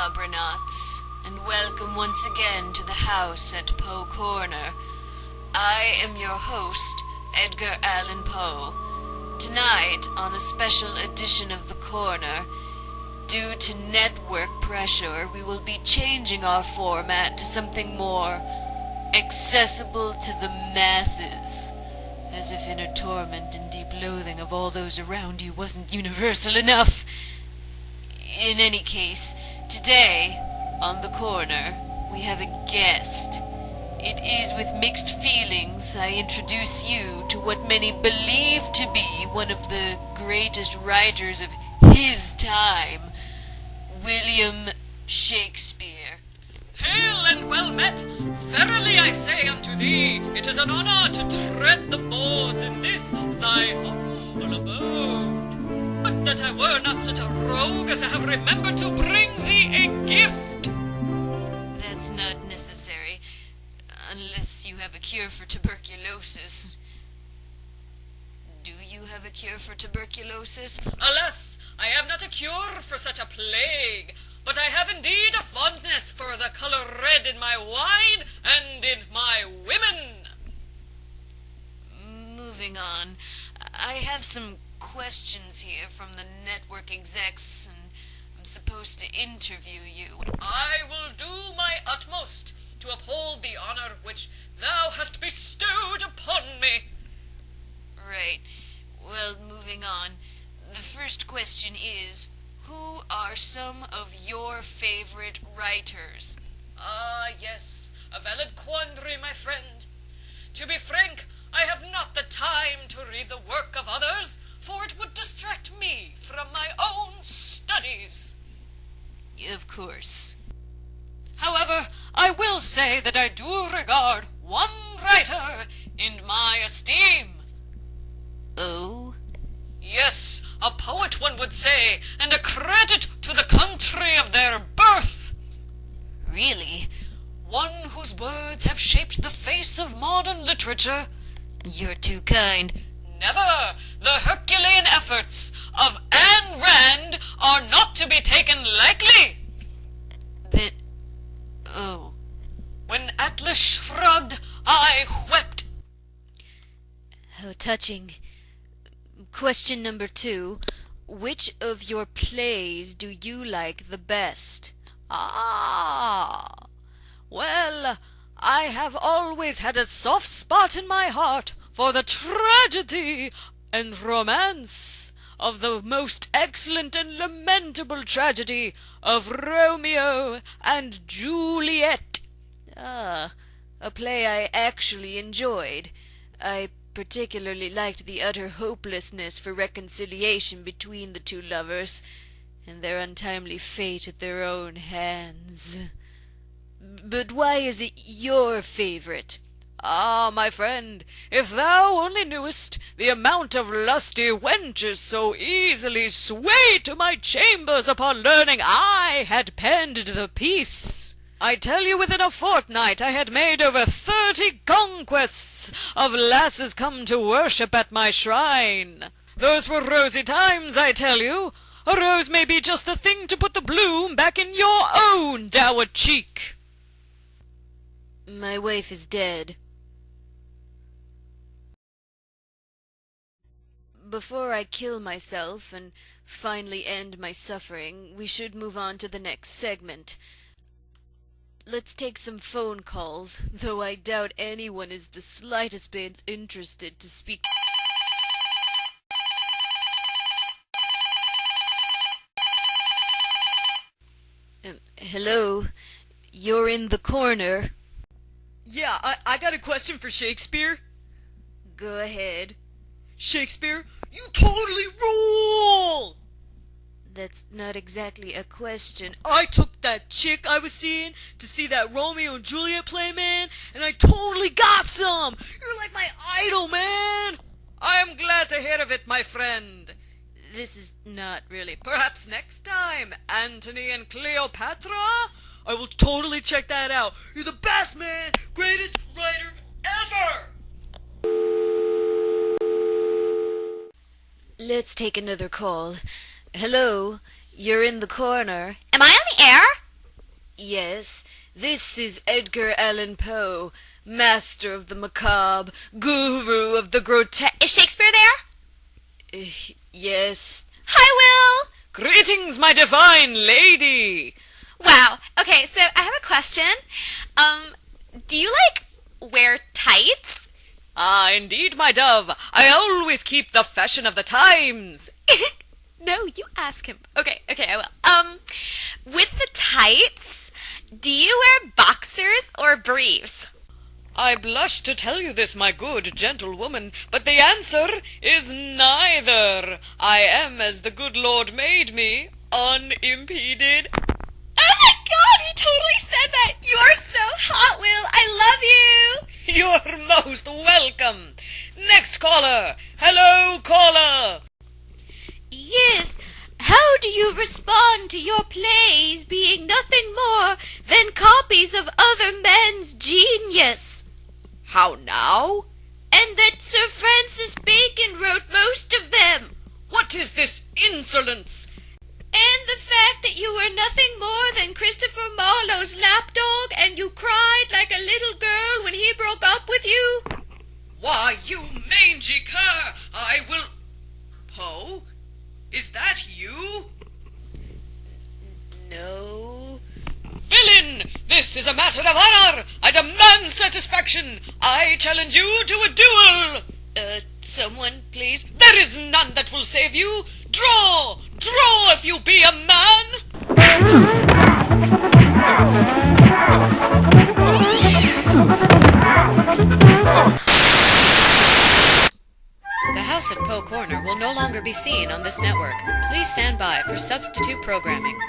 Macabronauts, and welcome once again to the house at Poe Corner. I am your host, Edgar Allan Poe. Tonight, on a special edition of The Corner, due to network pressure, we will be changing our format to something more accessible to the masses, as if inner torment and deep loathing of all those around you wasn't universal enough. In any case, today, on The Corner, we have a guest. It is with mixed feelings I introduce you to what many believe to be one of the greatest writers of his time, William Shakespeare. Hail and well met! Verily I say unto thee, it is an honour to tread the boards in this thy humble abode. Would that I were not such a rogue as to have remembered to bring thee a gift. That's not necessary, unless you have a cure for tuberculosis. Do you have a cure for tuberculosis? Alas, I have not a cure for such a plague, but I have indeed a fondness for the colour red in my wine and in my women. Moving on, I have some questions here from the network execs, and I'm supposed to interview you. I will do my utmost to uphold the honour which thou hast bestowed upon me. Right. Well, moving on. The first question is, who are some of your favorite writers? Ah, yes, a valid quandary, my friend. To be frank, I have not the time to read the work of others, for it would distract me from my own studies. Of course. However, I will say that I do regard one writer in my esteem. Oh? Yes, a poet, one would say, and a credit to the country of their birth. Really? One whose words have shaped the face of modern literature. You're too kind. Never! The Herculean efforts of Ayn Rand are not to be taken lightly. Then... oh. When Atlas shrugged, I wept. How touching. Question number 2. Which of your plays do you like the best? Ah! Well, I have always had a soft spot in my heart for the tragedy and romance of the most excellent and lamentable tragedy of Romeo and Juliet. Ah, a play I actually enjoyed. I particularly liked the utter hopelessness for reconciliation between the two lovers, and their untimely fate at their own hands. But why is it your favourite? Ah, my friend, if thou only knewest the amount of lusty wenches so easily sway to my chambers upon learning I had penned the piece. I tell you, within a fortnight I had made over 30 conquests of lasses come to worship at my shrine. Those were rosy times, I tell you. A rose may be just the thing to put the bloom back in your own dour cheek. My wife is dead. Before I kill myself and finally end my suffering, we should move on to the next segment. Let's take some phone calls, though I doubt anyone is the slightest bit interested to speak. Hello? You're in the corner. Yeah, I got a question for Shakespeare. Go ahead. Shakespeare, you totally rule! That's not exactly a question. I took that chick I was seeing to see that Romeo and Juliet play, man, and I totally got some! You're like my idol, man! I am glad to hear of it, my friend. This is not really... Perhaps next time, Antony and Cleopatra? I will totally check that out. You're the best, man! Greatest writer ever! Let's take another call. Hello? You're in the corner. Am I on the air? Yes, this is Edgar Allan Poe, master of the macabre, guru of the grotesque. Is Shakespeare there? Yes. Hi, Will! Greetings, my divine lady! Wow. Okay, so I have a question. Do you, wear tights? Ah, indeed, my dove. I always keep the fashion of the times. No, you ask him. Okay, I will. With the tights, do you wear boxers or briefs? I blush to tell you this, my good gentlewoman, but the answer is neither. I am as the good Lord made me, unimpeded. Oh my God, he totally said that! You are so hot, Will! I love you! You're most welcome. Next caller. Hello, caller. Yes, how do you respond to your plays being nothing more than copies of other men's genius? How now? And that Sir Francis Bacon wrote most of them. What is this insolence? And the fact that you were nothing more than Christopher Marlowe's lapdog and you cried like a little girl when he broke up with you? Why, you mangy cur, I will... Poe? Is that you? No. Villain! This is a matter of honor! I demand satisfaction! I challenge you to a duel! Someone, please. There is none that will save you! Draw! Draw if you be a man! The House at Poe Corner will no longer be seen on this network. Please stand by for substitute programming.